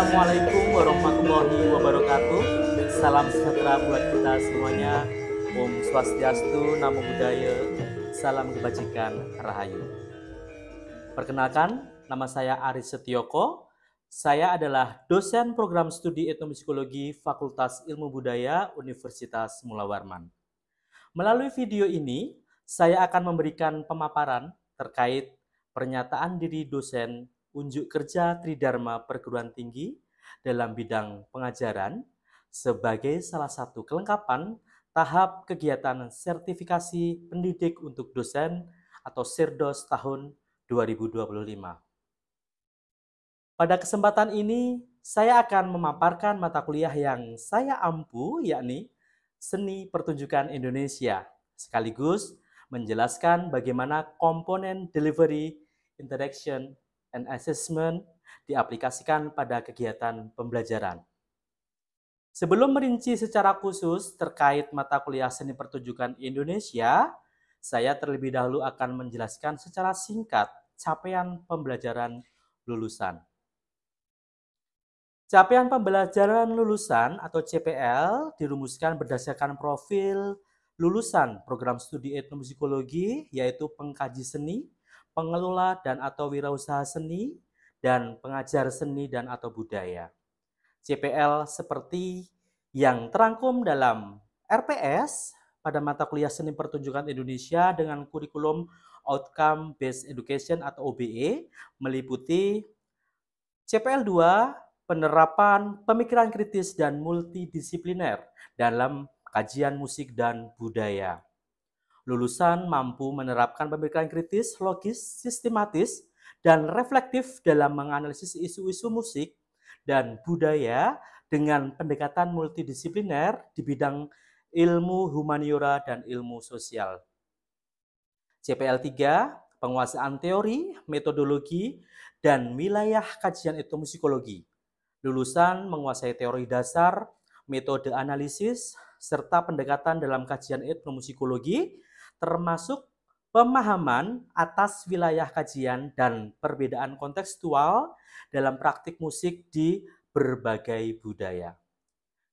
Assalamualaikum warahmatullahi wabarakatuh. Salam sejahtera buat kita semuanya. Om Swastiastu, Namo Buddhaya, salam kebajikan, Rahayu. Perkenalkan, nama saya Aris Setioko. Saya adalah dosen program studi etnomusikologi Fakultas Ilmu Budaya Universitas Mula Warman. Melalui video ini, saya akan memberikan pemaparan terkait pernyataan diri dosen unjuk kerja Tridharma Perguruan Tinggi dalam bidang pengajaran sebagai salah satu kelengkapan tahap kegiatan sertifikasi pendidik untuk dosen atau SIRDOS tahun 2025. Pada kesempatan ini, saya akan memaparkan mata kuliah yang saya ampu, yakni Seni Pertunjukan Indonesia, sekaligus menjelaskan bagaimana komponen delivery, interaction, and assessment diaplikasikan pada kegiatan pembelajaran. Sebelum merinci secara khusus terkait mata kuliah Seni Pertunjukan Indonesia, saya terlebih dahulu akan menjelaskan secara singkat capaian pembelajaran lulusan. Capaian pembelajaran lulusan atau CPL dirumuskan berdasarkan profil lulusan program studi etnomusikologi, yaitu pengkaji seni, pengelola dan atau wirausaha seni, dan pengajar seni dan atau budaya. CPL seperti yang terangkum dalam RPS pada mata kuliah Seni Pertunjukan Indonesia dengan kurikulum Outcome Based Education atau OBE meliputi CPL 2, penerapan pemikiran kritis dan multidisipliner dalam kajian musik dan budaya. Lulusan mampu menerapkan pemikiran kritis, logis, sistematis, dan reflektif dalam menganalisis isu-isu musik dan budaya dengan pendekatan multidisipliner di bidang ilmu humaniora dan ilmu sosial. CPL 3, penguasaan teori, metodologi, dan wilayah kajian etnomusikologi. Lulusan menguasai teori dasar, metode analisis, serta pendekatan dalam kajian etnomusikologi, termasuk pemahaman atas wilayah kajian dan perbedaan kontekstual dalam praktik musik di berbagai budaya.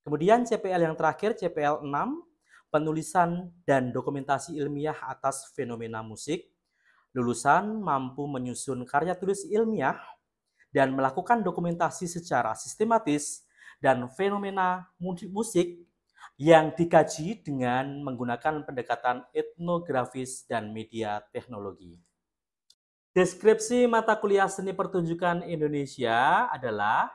Kemudian CPL yang terakhir, CPL 6, penulisan dan dokumentasi ilmiah atas fenomena musik. Lulusan mampu menyusun karya tulis ilmiah dan melakukan dokumentasi secara sistematis dan fenomena musik yang dikaji dengan menggunakan pendekatan etnografis dan media teknologi. Deskripsi mata kuliah Seni Pertunjukan Indonesia adalah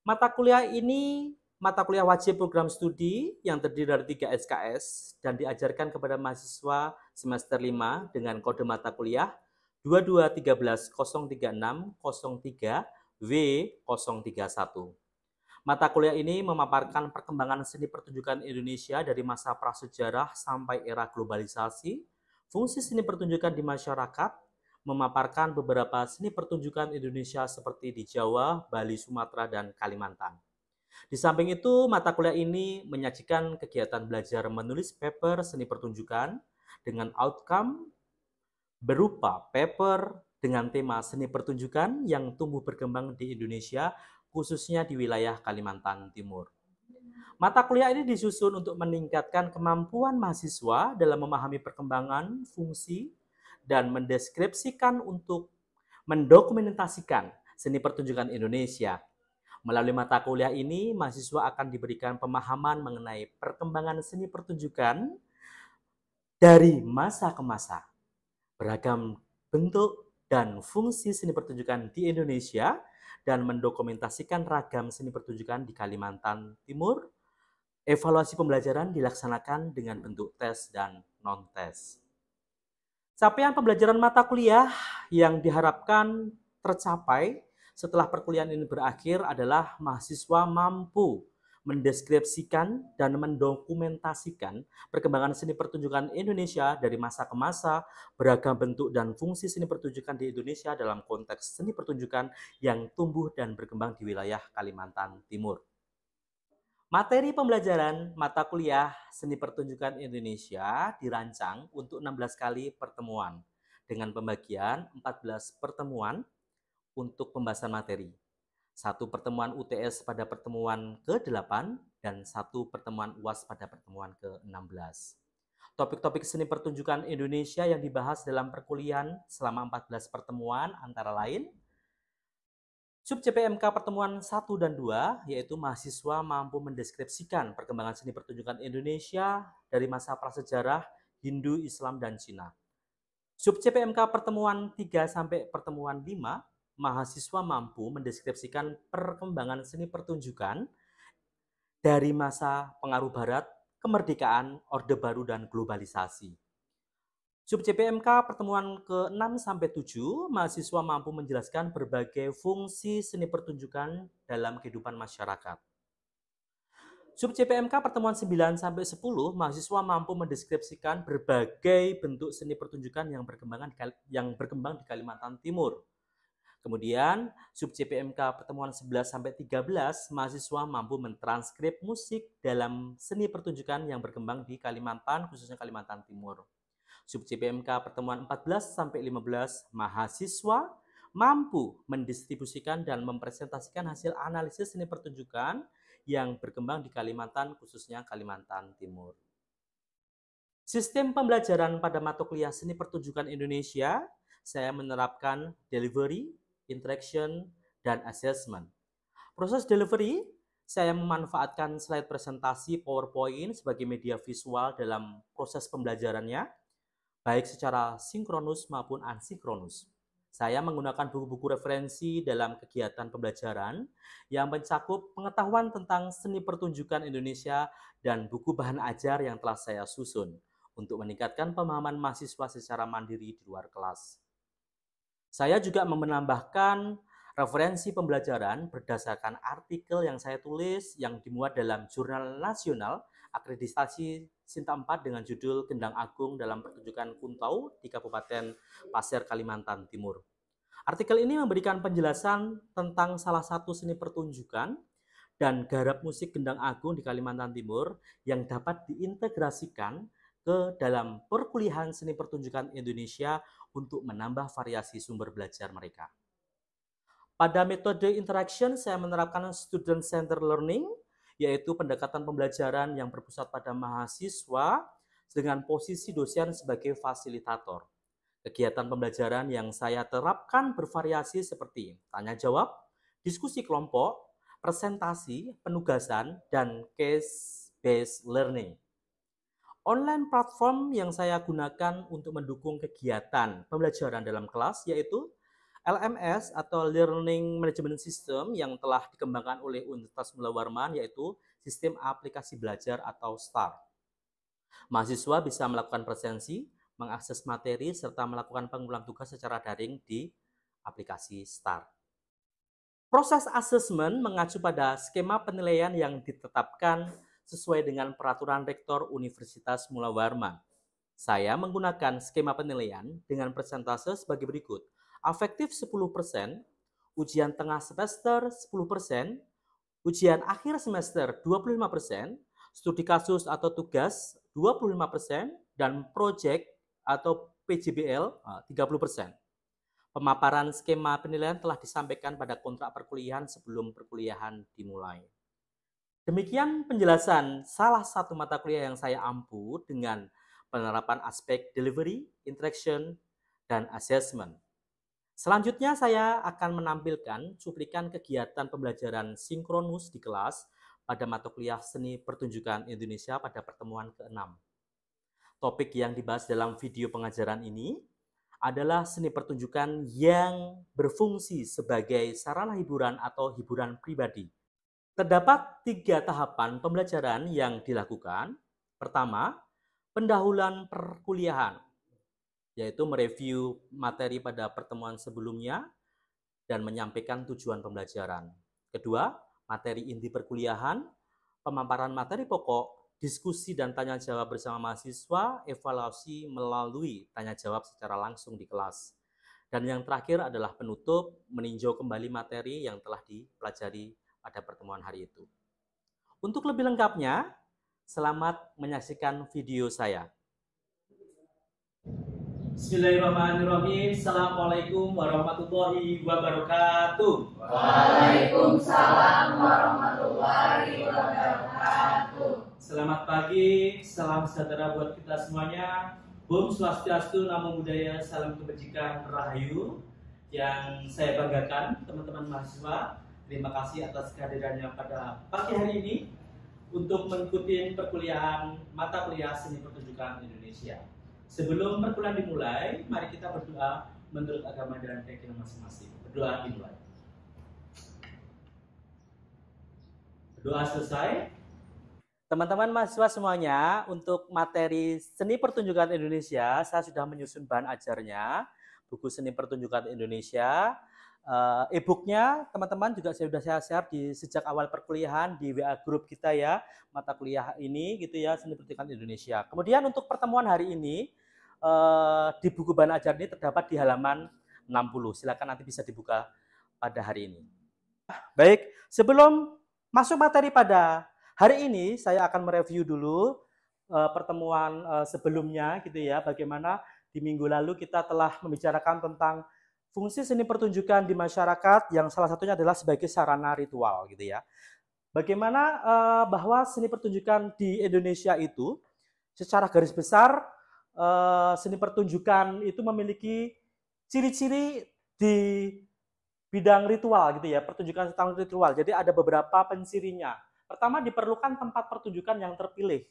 mata kuliah ini mata kuliah wajib program studi yang terdiri dari 3 SKS dan diajarkan kepada mahasiswa semester 5 dengan kode mata kuliah 2213-03-03W031. Mata kuliah ini memaparkan perkembangan seni pertunjukan Indonesia dari masa prasejarah sampai era globalisasi, fungsi seni pertunjukan di masyarakat, memaparkan beberapa seni pertunjukan Indonesia seperti di Jawa, Bali, Sumatera, dan Kalimantan. Di samping itu, mata kuliah ini menyajikan kegiatan belajar menulis paper seni pertunjukan dengan outcome berupa paper dengan tema seni pertunjukan yang tumbuh berkembang di Indonesia, khususnya di wilayah Kalimantan Timur. Mata kuliah ini disusun untuk meningkatkan kemampuan mahasiswa dalam memahami perkembangan, fungsi, dan mendeskripsikan untuk mendokumentasikan seni pertunjukan Indonesia. Melalui mata kuliah ini, mahasiswa akan diberikan pemahaman mengenai perkembangan seni pertunjukan dari masa ke masa, beragam bentuk dan fungsi seni pertunjukan di Indonesia, dan mendokumentasikan ragam seni pertunjukan di Kalimantan Timur. Evaluasi pembelajaran dilaksanakan dengan bentuk tes dan non-tes. Capaian pembelajaran mata kuliah yang diharapkan tercapai setelah perkuliahan ini berakhir adalah mahasiswa mampu mendeskripsikan dan mendokumentasikan perkembangan seni pertunjukan Indonesia dari masa ke masa, beragam bentuk dan fungsi seni pertunjukan di Indonesia dalam konteks seni pertunjukan yang tumbuh dan berkembang di wilayah Kalimantan Timur. Materi pembelajaran mata kuliah Seni Pertunjukan Indonesia dirancang untuk 16 kali pertemuan dengan pembagian 14 pertemuan untuk pembahasan materi. 1 pertemuan UTS pada pertemuan ke-8, dan 1 pertemuan UAS pada pertemuan ke-16. Topik-topik seni pertunjukan Indonesia yang dibahas dalam perkuliahan selama 14 pertemuan antara lain Sub CPMK pertemuan 1 dan 2, yaitu mahasiswa mampu mendeskripsikan perkembangan seni pertunjukan Indonesia dari masa prasejarah Hindu, Islam, dan Cina. Sub CPMK pertemuan 3 sampai pertemuan 5, mahasiswa mampu mendeskripsikan perkembangan seni pertunjukan dari masa pengaruh Barat, kemerdekaan, Orde Baru, dan globalisasi. Sub CPMK pertemuan ke-6 sampai 7, mahasiswa mampu menjelaskan berbagai fungsi seni pertunjukan dalam kehidupan masyarakat. Sub CPMK pertemuan 9 sampai 10, mahasiswa mampu mendeskripsikan berbagai bentuk seni pertunjukan yang berkembang di Kalimantan Timur. Kemudian, sub CPMK pertemuan 11 sampai 13, mahasiswa mampu mentranskrip musik dalam seni pertunjukan yang berkembang di Kalimantan, khususnya Kalimantan Timur. Sub CPMK pertemuan 14 sampai 15, mahasiswa mampu mendistribusikan dan mempresentasikan hasil analisis seni pertunjukan yang berkembang di Kalimantan, khususnya Kalimantan Timur. Sistem pembelajaran pada mata kuliah seni pertunjukan Indonesia, saya menerapkan delivery, interaction, dan assessment. Proses delivery, saya memanfaatkan slide presentasi PowerPoint sebagai media visual dalam proses pembelajarannya, baik secara sinkronus maupun asinkronus. Saya menggunakan buku-buku referensi dalam kegiatan pembelajaran yang mencakup pengetahuan tentang seni pertunjukan Indonesia dan buku bahan ajar yang telah saya susun untuk meningkatkan pemahaman mahasiswa secara mandiri di luar kelas. Saya juga menambahkan referensi pembelajaran berdasarkan artikel yang saya tulis yang dimuat dalam Jurnal Nasional Akreditasi Sinta 4 dengan judul Gendang Agung dalam Pertunjukan Kuntau di Kabupaten Pasir, Kalimantan Timur. Artikel ini memberikan penjelasan tentang salah satu seni pertunjukan dan garap musik Gendang Agung di Kalimantan Timur yang dapat diintegrasikan ke dalam perkuliahan seni pertunjukan Indonesia untuk menambah variasi sumber belajar mereka. Pada metode interaction, saya menerapkan student-centered learning, yaitu pendekatan pembelajaran yang berpusat pada mahasiswa dengan posisi dosen sebagai fasilitator. Kegiatan pembelajaran yang saya terapkan bervariasi seperti tanya jawab, diskusi kelompok, presentasi, penugasan, dan case-based learning. Online platform yang saya gunakan untuk mendukung kegiatan pembelajaran dalam kelas yaitu LMS atau Learning Management System yang telah dikembangkan oleh Universitas Mula Warman, yaitu Sistem Aplikasi Belajar atau STAR. Mahasiswa bisa melakukan presensi, mengakses materi, serta melakukan pengulangan tugas secara daring di aplikasi STAR. Proses asesmen mengacu pada skema penilaian yang ditetapkan sesuai dengan peraturan rektor Universitas Mula Warman. Saya menggunakan skema penilaian dengan persentase sebagai berikut. Afektif 10%, ujian tengah semester 10%, ujian akhir semester 25%, studi kasus atau tugas 25%, dan proyek atau PJBL 30%. Pemaparan skema penilaian telah disampaikan pada kontrak perkuliahan sebelum perkuliahan dimulai. Demikian penjelasan salah satu mata kuliah yang saya ampu dengan penerapan aspek delivery, interaction, dan assessment. Selanjutnya saya akan menampilkan cuplikan kegiatan pembelajaran sinkronus di kelas pada mata kuliah seni pertunjukan Indonesia pada pertemuan ke-6. Topik yang dibahas dalam video pengajaran ini adalah seni pertunjukan yang berfungsi sebagai sarana hiburan atau hiburan pribadi. Terdapat 3 tahapan pembelajaran yang dilakukan. Pertama, pendahuluan perkuliahan, yaitu mereview materi pada pertemuan sebelumnya dan menyampaikan tujuan pembelajaran. Kedua, materi inti perkuliahan, pemaparan materi pokok, diskusi dan tanya jawab bersama mahasiswa, evaluasi melalui tanya jawab secara langsung di kelas. Dan yang terakhir adalah penutup, meninjau kembali materi yang telah dipelajari pada pertemuan hari itu. Untuk lebih lengkapnya, selamat menyaksikan video saya. Bismillahirrahmanirrahim. Assalamualaikum warahmatullahi wabarakatuh. Waalaikumsalam warahmatullahi wabarakatuh. Selamat pagi, salam sejahtera buat kita semuanya. Om Swastiastu, Namo Buddhaya, salam kebajikan, Rahayu. Yang saya banggakan, teman-teman mahasiswa, terima kasih atas kehadirannya pada pagi hari ini untuk mengikuti perkuliahan mata kuliah Seni Pertunjukan Indonesia. Sebelum perkuliahan dimulai, mari kita berdoa menurut agama dan keyakinan masing-masing. Berdoa dimulai. Doa selesai. Teman-teman mahasiswa semuanya, untuk materi Seni Pertunjukan Indonesia, saya sudah menyusun bahan ajarnya, buku Seni Pertunjukan Indonesia. E-booknya teman-teman juga sudah saya share sejak awal perkuliahan di WA grup kita ya, mata kuliah ini gitu ya, Seni Pertunjukan Indonesia. Kemudian untuk pertemuan hari ini, di buku bahan ajar ini terdapat di halaman 60. Silakan nanti bisa dibuka pada hari ini. Baik, sebelum masuk materi pada hari ini, saya akan mereview dulu pertemuan sebelumnya gitu ya, bagaimana di minggu lalu kita telah membicarakan tentang fungsi seni pertunjukan di masyarakat yang salah satunya adalah sebagai sarana ritual gitu ya. Bagaimana bahwa seni pertunjukan di Indonesia itu secara garis besar seni pertunjukan itu memiliki ciri-ciri di bidang ritual gitu ya, pertunjukan tentang ritual. Jadi ada beberapa pencirinya. Pertama, diperlukan tempat pertunjukan yang terpilih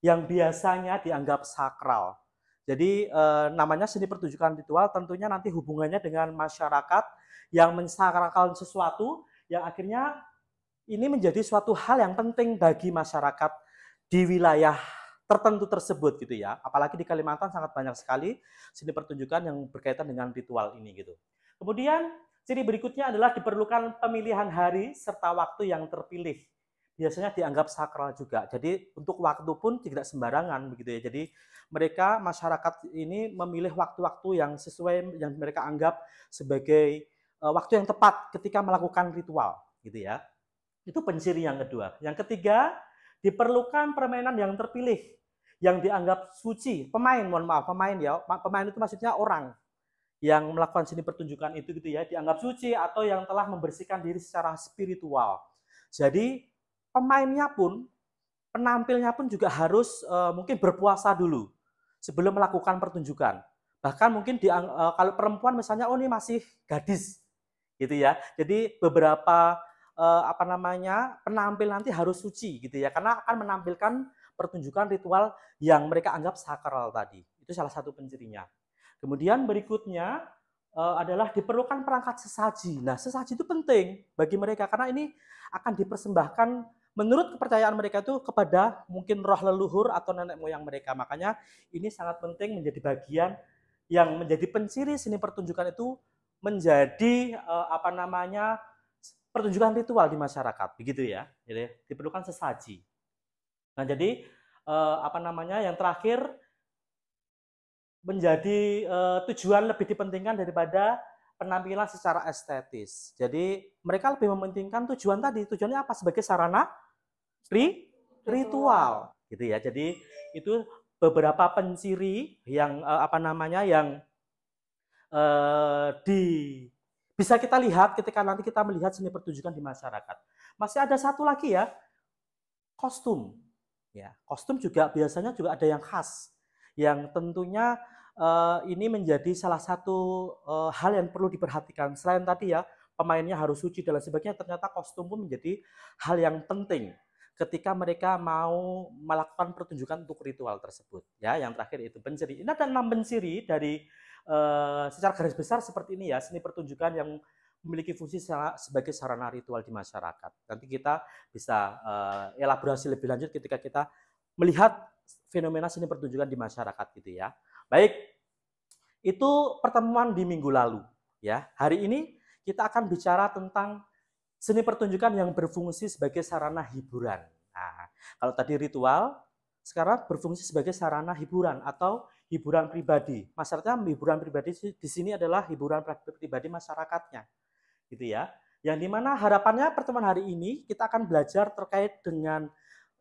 yang biasanya dianggap sakral. Jadi namanya seni pertunjukan ritual tentunya nanti hubungannya dengan masyarakat yang mensakralkan sesuatu yang akhirnya ini menjadi suatu hal yang penting bagi masyarakat di wilayah tertentu tersebut gitu ya. Apalagi di Kalimantan sangat banyak sekali seni pertunjukan yang berkaitan dengan ritual ini gitu. Kemudian ciri berikutnya adalah diperlukan pemilihan hari serta waktu yang terpilih. Biasanya dianggap sakral juga. Jadi untuk waktu pun tidak sembarangan begitu ya. Jadi mereka masyarakat ini memilih waktu-waktu yang sesuai yang mereka anggap sebagai waktu yang tepat ketika melakukan ritual gitu ya. Itu penciri yang kedua. Yang ketiga, diperlukan permainan yang terpilih yang dianggap suci. Pemain ya. Pemain itu maksudnya orang yang melakukan seni pertunjukan itu gitu ya, dianggap suci atau yang telah membersihkan diri secara spiritual. Jadi pemainnya pun, penampilnya pun juga harus mungkin berpuasa dulu sebelum melakukan pertunjukan. Bahkan mungkin kalau perempuan misalnya, oh ini masih gadis, gitu ya. Jadi beberapa penampil nanti harus suci, gitu ya, karena akan menampilkan pertunjukan ritual yang mereka anggap sakral tadi. Itu salah satu pencirinya. Kemudian berikutnya adalah diperlukan perangkat sesaji. Nah, sesaji itu penting bagi mereka karena ini akan dipersembahkan menurut kepercayaan mereka itu kepada mungkin roh leluhur atau nenek moyang mereka. Makanya ini sangat penting menjadi bagian yang menjadi penciri seni pertunjukan itu menjadi pertunjukan ritual di masyarakat, begitu ya. Jadi diperlukan sesaji. Nah, jadi yang terakhir menjadi tujuan lebih dipentingkan daripada penampilan secara estetis. Jadi mereka lebih mementingkan tujuan tadi. Tujuannya apa? Sebagai sarana ritual gitu ya. Jadi itu beberapa penciri yang bisa kita lihat ketika nanti kita melihat seni pertunjukan di masyarakat. Masih ada satu lagi ya, kostum. Ya, kostum juga biasanya juga ada yang khas, yang tentunya ini menjadi salah satu hal yang perlu diperhatikan. Selain tadi ya, pemainnya harus suci dan lain sebagainya, ternyata kostum pun menjadi hal yang penting ketika mereka mau melakukan pertunjukan untuk ritual tersebut. Ya, yang terakhir itu penciri. Ini ada 6 penciri dari secara garis besar seperti ini ya, seni pertunjukan yang memiliki fungsi sebagai sarana ritual di masyarakat. Nanti kita bisa elaborasi lebih lanjut ketika kita melihat fenomena seni pertunjukan di masyarakat gitu ya. Baik, itu pertemuan di minggu lalu ya. Hari ini kita akan bicara tentang seni pertunjukan yang berfungsi sebagai sarana hiburan. Nah, kalau tadi ritual, sekarang berfungsi sebagai sarana hiburan atau hiburan pribadi. Maksudnya hiburan pribadi di sini adalah hiburan pribadi masyarakatnya, gitu ya. Yang dimana harapannya pertemuan hari ini kita akan belajar terkait dengan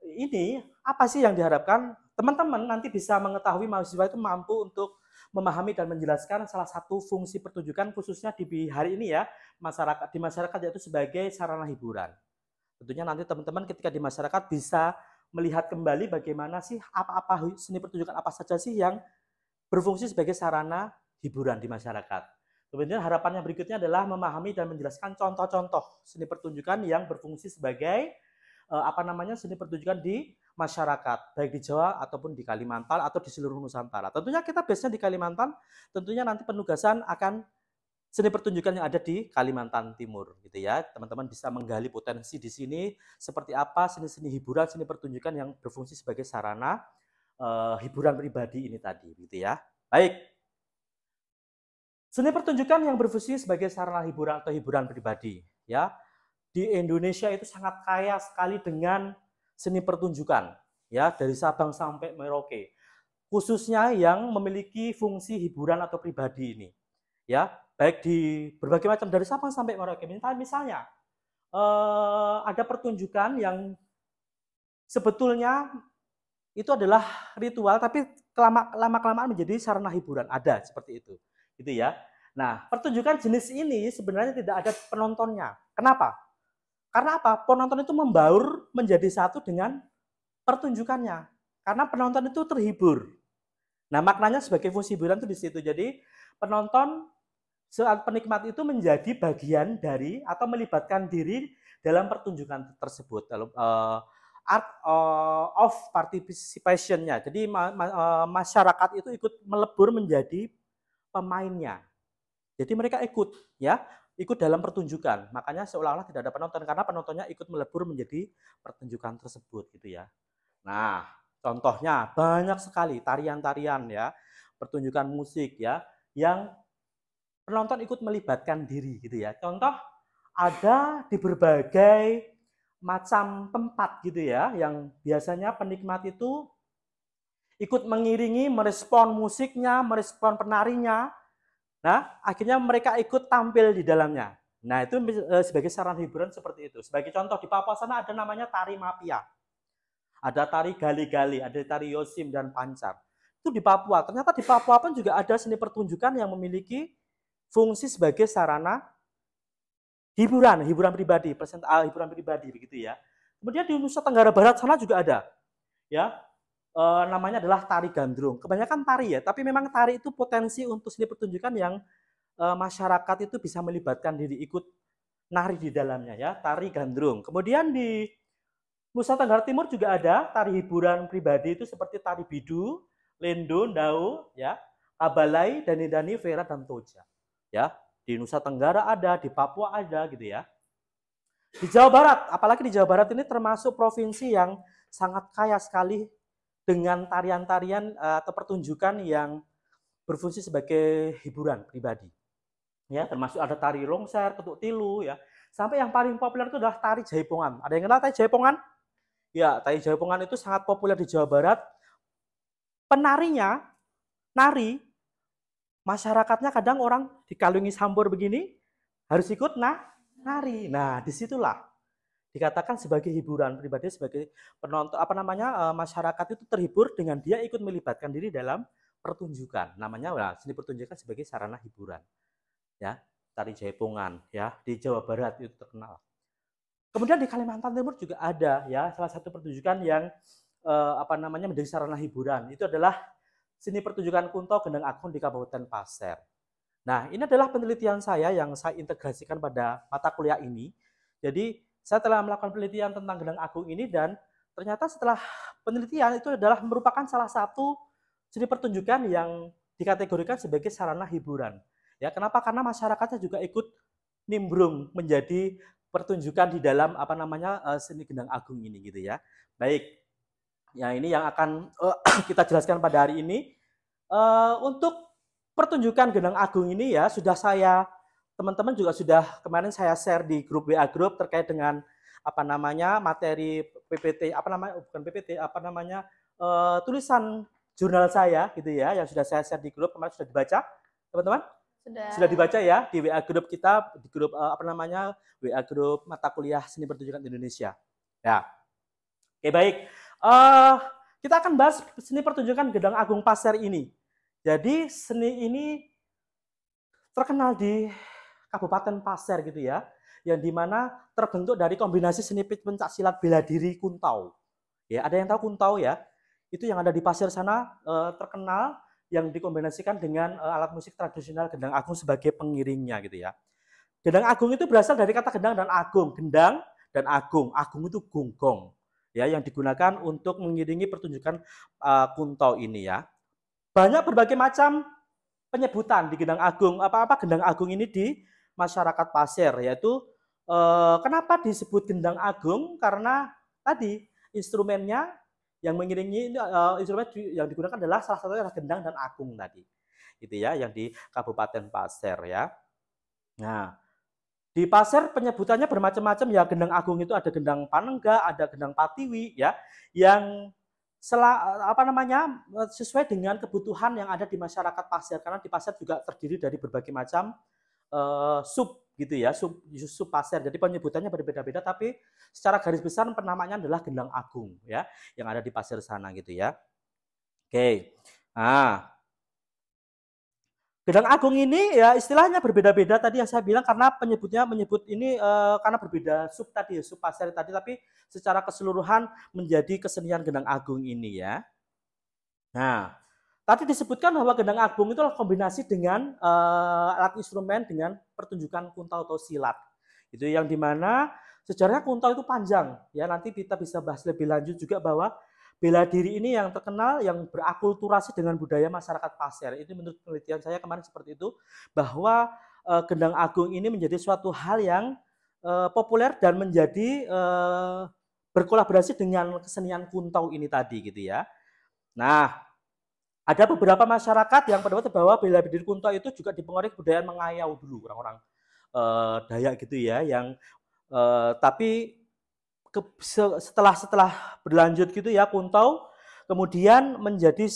ini, apa sih yang diharapkan teman-teman nanti bisa mengetahui mahasiswa itu mampu untuk memahami dan menjelaskan salah satu fungsi pertunjukan khususnya di hari ini ya, di masyarakat yaitu sebagai sarana hiburan. Tentunya nanti teman-teman ketika di masyarakat bisa melihat kembali bagaimana sih apa-apa seni pertunjukan apa saja sih yang berfungsi sebagai sarana hiburan di masyarakat. Kemudian harapannya berikutnya adalah memahami dan menjelaskan contoh-contoh seni pertunjukan yang berfungsi sebagai seni pertunjukan di masyarakat, baik di Jawa ataupun di Kalimantan atau di seluruh Nusantara. Tentunya kita base-nya di Kalimantan, tentunya nanti penugasan akan seni pertunjukan yang ada di Kalimantan Timur gitu ya. Teman-teman bisa menggali potensi di sini seperti apa seni-seni hiburan, seni pertunjukan yang berfungsi sebagai sarana hiburan pribadi ini tadi gitu ya. Baik. Seni pertunjukan yang berfungsi sebagai sarana hiburan atau hiburan pribadi, ya. Di Indonesia itu sangat kaya sekali dengan seni pertunjukan, ya, dari Sabang sampai Merauke. Khususnya yang memiliki fungsi hiburan atau pribadi ini, ya, baik di berbagai macam dari Sabang sampai Merauke. Misalnya ada pertunjukan yang sebetulnya itu adalah ritual, tapi lama-kelamaan menjadi sarana hiburan. Ada seperti itu, gitu ya. Nah, pertunjukan jenis ini sebenarnya tidak ada penontonnya. Kenapa? Karena apa? Penonton itu membaur menjadi satu dengan pertunjukannya. Karena penonton itu terhibur. Nah, maknanya sebagai fungsi hiburan itu di situ. Jadi, penonton saat penikmat itu menjadi bagian dari atau melibatkan diri dalam pertunjukan tersebut. Art of participation-nya. Jadi masyarakat itu ikut melebur menjadi pemainnya. Jadi mereka ikut ya, ikut dalam pertunjukan. Makanya seolah-olah tidak ada penonton karena penontonnya ikut melebur menjadi pertunjukan tersebut gitu ya. Nah, contohnya banyak sekali tarian-tarian ya, pertunjukan musik ya yang penonton ikut melibatkan diri gitu ya. Contoh ada di berbagai macam tempat gitu ya, yang biasanya penikmat itu ikut mengiringi, merespon musiknya, merespon penarinya. Nah, akhirnya mereka ikut tampil di dalamnya. Nah, itu sebagai sarana hiburan seperti itu. Sebagai contoh, di Papua sana ada namanya tari mapia. Ada tari gali-gali, ada tari yosim dan pancar. Itu di Papua. Ternyata di Papua pun juga ada seni pertunjukan yang memiliki fungsi sebagai sarana hiburan pribadi, hiburan pribadi begitu ya. Kemudian di Nusa Tenggara Barat sana juga ada, ya, namanya adalah tari gandrung. Kebanyakan tari ya, tapi memang tari itu potensi untuk seni pertunjukan yang masyarakat itu bisa melibatkan diri ikut nari di dalamnya ya, tari gandrung. Kemudian di Nusa Tenggara Timur juga ada tari hiburan pribadi itu seperti tari bidu, lendo, ndau, ya, kabalai, dani-dani, vera dan toja, ya. Di Nusa Tenggara ada, di Papua ada gitu ya. Di Jawa Barat, apalagi di Jawa Barat ini termasuk provinsi yang sangat kaya sekali dengan tarian-tarian atau pertunjukan yang berfungsi sebagai hiburan pribadi. Ya, termasuk ada tari longser, ketuk tilu ya. Sampai yang paling populer itu adalah tari jaipongan. Ada yang kenal tari jaipongan? Ya, tari jaipongan itu sangat populer di Jawa Barat. Penarinya, nari, masyarakatnya kadang orang dikalungi sambur begini, harus ikut nari. Nah, disitulah dikatakan sebagai hiburan pribadi, sebagai penonton masyarakat itu terhibur dengan dia ikut melibatkan diri dalam pertunjukan. Namanya seni pertunjukan sebagai sarana hiburan. Ya, tari jaipongan ya, di Jawa Barat itu terkenal. Kemudian di Kalimantan Timur juga ada ya salah satu pertunjukan yang menjadi sarana hiburan. Itu adalah seni pertunjukan Kunto Gendang Agung di Kabupaten Pasir. Nah, ini adalah penelitian saya yang saya integrasikan pada mata kuliah ini. Jadi, saya telah melakukan penelitian tentang Gendang Agung ini dan ternyata setelah penelitian itu adalah merupakan salah satu seni pertunjukan yang dikategorikan sebagai sarana hiburan. Ya, kenapa? Karena masyarakatnya juga ikut nimbrung menjadi pertunjukan di dalam seni Gendang Agung ini gitu ya. Baik. Ya, ini yang akan kita jelaskan pada hari ini. Untuk pertunjukan Gendang Agung ini ya teman-teman juga sudah kemarin saya share di grup WA Group terkait dengan materi PPT tulisan jurnal saya gitu ya yang sudah saya share di grup. Kemarin sudah dibaca teman-teman? Sudah dibaca ya di WA Group kita, di grup WA Group mata kuliah seni pertunjukan Indonesia ya. Oke, baik. Kita akan bahas seni pertunjukan Gendang Agung Pasir ini. Jadi seni ini terkenal di Kabupaten Pasir gitu ya, yang dimana terbentuk dari kombinasi seni pencak silat bela diri Kuntau. Ya, ada yang tahu Kuntau ya? Itu yang ada di Pasir sana terkenal yang dikombinasikan dengan alat musik tradisional gendang agung sebagai pengiringnya gitu ya. Gendang agung itu berasal dari kata gendang dan agung. Gendang dan agung. Agung itu gonggong ya yang digunakan untuk mengiringi pertunjukan Kuntau ini ya. Banyak berbagai macam penyebutan di gendang agung. Apa-apa gendang agung ini di masyarakat Pasir yaitu kenapa disebut gendang agung? Karena tadi instrumennya yang mengiringi instrumen yang digunakan adalah salah satunya adalah gendang dan agung tadi. Gitu ya, yang di Kabupaten Pasir ya. Nah, di Pasir penyebutannya bermacam-macam ya. Gendang agung itu ada gendang panengga, ada gendang patiwi ya, yang sesuai dengan kebutuhan yang ada di masyarakat Pasir, karena di Pasir juga terdiri dari berbagai macam sub gitu ya, sub Pasir. Jadi penyebutannya berbeda-beda, tapi secara garis besar penamanya adalah gendang agung ya, yang ada di Pasir sana gitu ya. Oke. Nah, gendang agung ini ya istilahnya berbeda-beda tadi yang saya bilang, karena menyebut ini karena berbeda sub tadi, sub Pasir tadi, tapi secara keseluruhan menjadi kesenian gendang agung ini ya. Nah, tadi disebutkan bahwa gendang agung itu adalah kombinasi dengan alat instrumen dengan pertunjukan kuntau atau silat. Itu yang dimana sejarahnya kuntau itu panjang ya, nanti kita bisa bahas lebih lanjut juga bahwa bela diri ini yang terkenal yang berakulturasi dengan budaya masyarakat Pasir. Itu menurut penelitian saya kemarin seperti itu, bahwa gendang agung ini menjadi suatu hal yang populer dan menjadi berkolaborasi dengan kesenian kuntau ini tadi gitu ya. Nah, ada beberapa masyarakat yang berpendapat bahwa bela diri kuntau itu juga dipengaruhi kebudayaan mengayau dulu orang-orang Dayak gitu ya, yang tapi setelah berlanjut gitu ya kuntau kemudian menjadi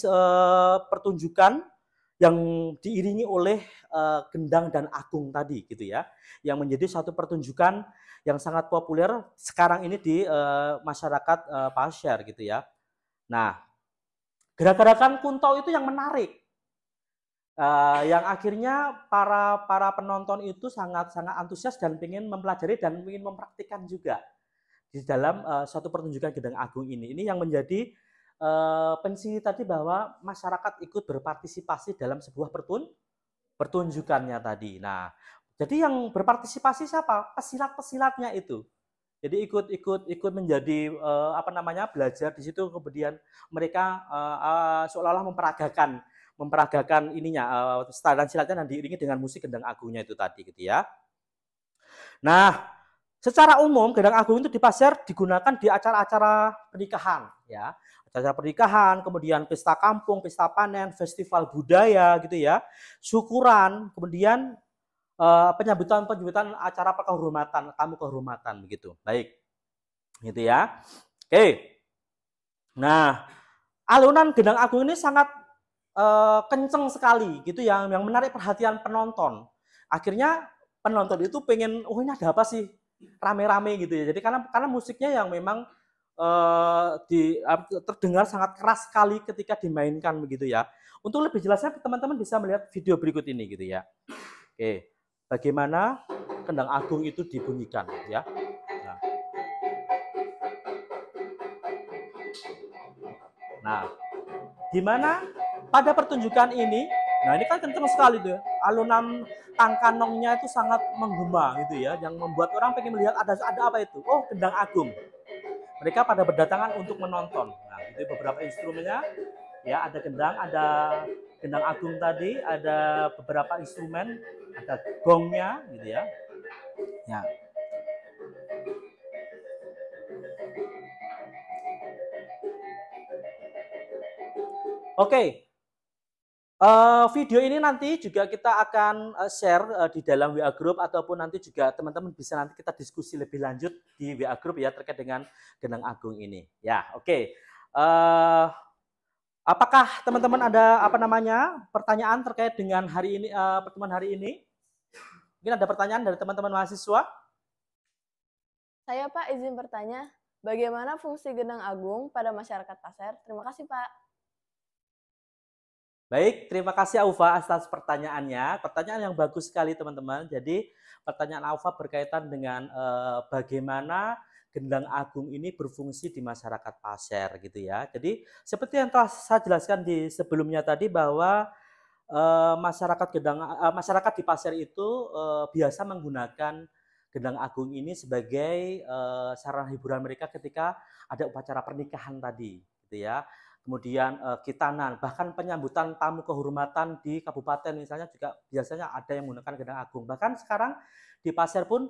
pertunjukan yang diiringi oleh gendang dan agung tadi gitu ya, yang menjadi satu pertunjukan yang sangat populer sekarang ini di masyarakat Pasir gitu ya. Nah, gerakan kuntau itu yang menarik, yang akhirnya para penonton itu sangat sangat antusias dan ingin mempelajari dan ingin mempraktikkan juga di dalam suatu pertunjukan gendang agung ini. Ini yang menjadi pensi tadi, bahwa masyarakat ikut berpartisipasi dalam sebuah pertunjukannya tadi. Nah, jadi yang berpartisipasi siapa? Pesilat-pesilatnya itu. Jadi ikut menjadi belajar di situ, kemudian mereka seolah-olah memperagakan ininya dan silatnya dan diiringi dengan musik gendang agungnya itu tadi gitu ya. Nah, secara umum gendang agung itu di Pasir digunakan di acara-acara pernikahan ya. Acara pernikahan, kemudian pesta kampung, pesta panen, festival budaya gitu ya. Syukuran, kemudian penyambutan acara kehormatan, tamu kehormatan begitu. Baik. Gitu ya. Oke. Nah, alunan gendang agung ini sangat kenceng sekali gitu yang menarik perhatian penonton. Akhirnya penonton itu pengen, oh ini ada apa sih, rame-rame gitu ya. Jadi karena musiknya yang memang terdengar sangat keras sekali ketika dimainkan begitu ya. Untuk lebih jelasnya teman-teman bisa melihat video berikut ini gitu ya. Oke, bagaimana gendang agung itu dibunyikan ya. Nah, di mana pada pertunjukan ini, nah ini kan kenceng sekali tuh ya, alunan tangkanongnya itu sangat menggema gitu ya, yang membuat orang pengen melihat ada apa itu. Oh, gendang agung. Mereka pada berdatangan untuk menonton. Nah, itu beberapa instrumennya ya, ada gendang agung tadi, ada beberapa instrumen, ada gongnya gitu ya. Ya. Oke, video ini nanti juga kita akan share di dalam WA Group, ataupun nanti juga teman-teman bisa nanti kita diskusi lebih lanjut di WA Group ya terkait dengan gendang agung ini. Ya, oke. Apakah teman-teman ada pertanyaan terkait dengan hari ini, pertemuan hari ini? Mungkin ada pertanyaan dari teman-teman mahasiswa? Saya Pak izin bertanya, bagaimana fungsi gendang agung pada masyarakat Pasir? Terima kasih Pak. Baik, terima kasih Aufa atas pertanyaannya. Pertanyaan yang bagus sekali teman-teman. Jadi pertanyaan Aufa berkaitan dengan bagaimana Gendang Agung ini berfungsi di masyarakat Pasir gitu ya. Jadi seperti yang telah saya jelaskan di sebelumnya tadi bahwa masyarakat di Pasir itu biasa menggunakan Gendang Agung ini sebagai sarana hiburan mereka ketika ada upacara pernikahan tadi gitu ya. Kemudian khitanan, bahkan penyambutan tamu kehormatan di kabupaten misalnya juga biasanya ada yang menggunakan Gendang Agung. Bahkan sekarang di Pasir pun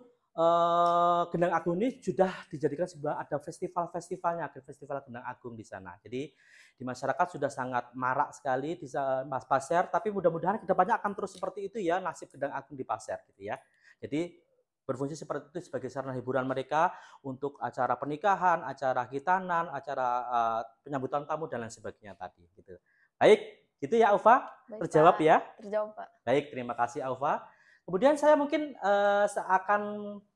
Gendang Agung ini sudah dijadikan sebuah ada festivalnya, ada festival Gendang Agung di sana. Jadi di masyarakat sudah sangat marak sekali di Mas Pasir, tapi mudah-mudahan kedepannya akan terus seperti itu ya nasib Gendang Agung di Pasir gitu ya. Jadi berfungsi seperti itu sebagai sarana hiburan mereka untuk acara pernikahan, acara khitanan, acara penyambutan tamu dan lain sebagainya tadi gitu. Baik, gitu ya Aufa? Baik, Terjawab Pak. ya? Terjawab, Pak. Baik, terima kasih Aufa. Kemudian saya mungkin akan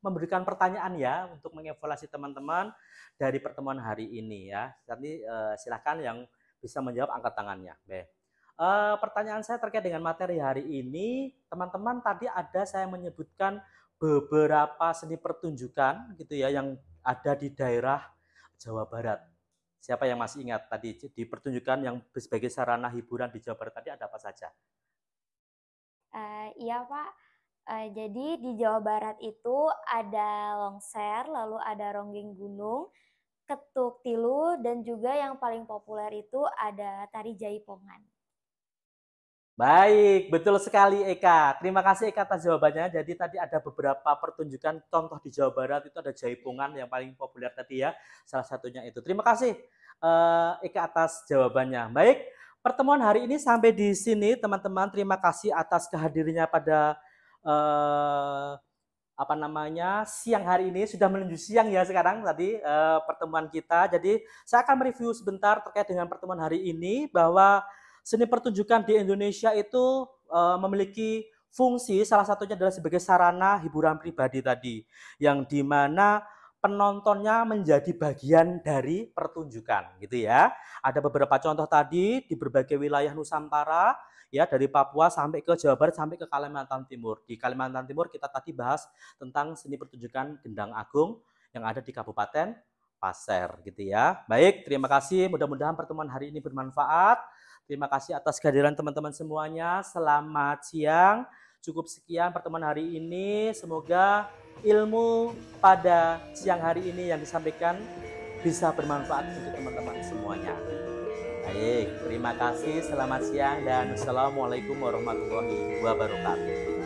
memberikan pertanyaan ya untuk mengevaluasi teman-teman dari pertemuan hari ini ya. Nanti silakan yang bisa menjawab angkat tangannya. Baik. Pertanyaan saya terkait dengan materi hari ini, teman-teman tadi ada saya menyebutkan beberapa seni pertunjukan gitu ya yang ada di daerah Jawa Barat. Siapa yang masih ingat tadi di pertunjukan yang sebagai sarana hiburan di Jawa Barat tadi ada apa saja? Iya Pak, jadi di Jawa Barat itu ada longser, lalu ada ronggeng gunung, ketuk tilu, dan juga yang paling populer itu ada tari jaipongan. Baik, betul sekali Eka. Terima kasih Eka atas jawabannya. Jadi tadi ada beberapa pertunjukan contoh di Jawa Barat itu ada jaipongan yang paling populer tadi ya. Salah satunya itu. Terima kasih Eka atas jawabannya. Baik, pertemuan hari ini sampai di sini teman-teman. Terima kasih atas kehadirannya pada siang hari ini. Sudah menuju siang ya sekarang tadi pertemuan kita. Jadi saya akan mereview sebentar terkait dengan pertemuan hari ini bahwa seni pertunjukan di Indonesia itu memiliki fungsi salah satunya adalah sebagai sarana hiburan pribadi tadi yang dimana penontonnya menjadi bagian dari pertunjukan gitu ya. Ada beberapa contoh tadi di berbagai wilayah Nusantara ya dari Papua sampai ke Jawa Barat sampai ke Kalimantan Timur. Di Kalimantan Timur kita tadi bahas tentang seni pertunjukan Gendang Agung yang ada di Kabupaten Pasir gitu ya. Baik, terima kasih. Mudah-mudahan pertemuan hari ini bermanfaat. Terima kasih atas kehadiran teman-teman semuanya. Selamat siang. Cukup sekian pertemuan hari ini. Semoga ilmu pada siang hari ini yang disampaikan bisa bermanfaat untuk teman-teman semuanya. Baik, terima kasih. Selamat siang dan wassalamualaikum warahmatullahi wabarakatuh.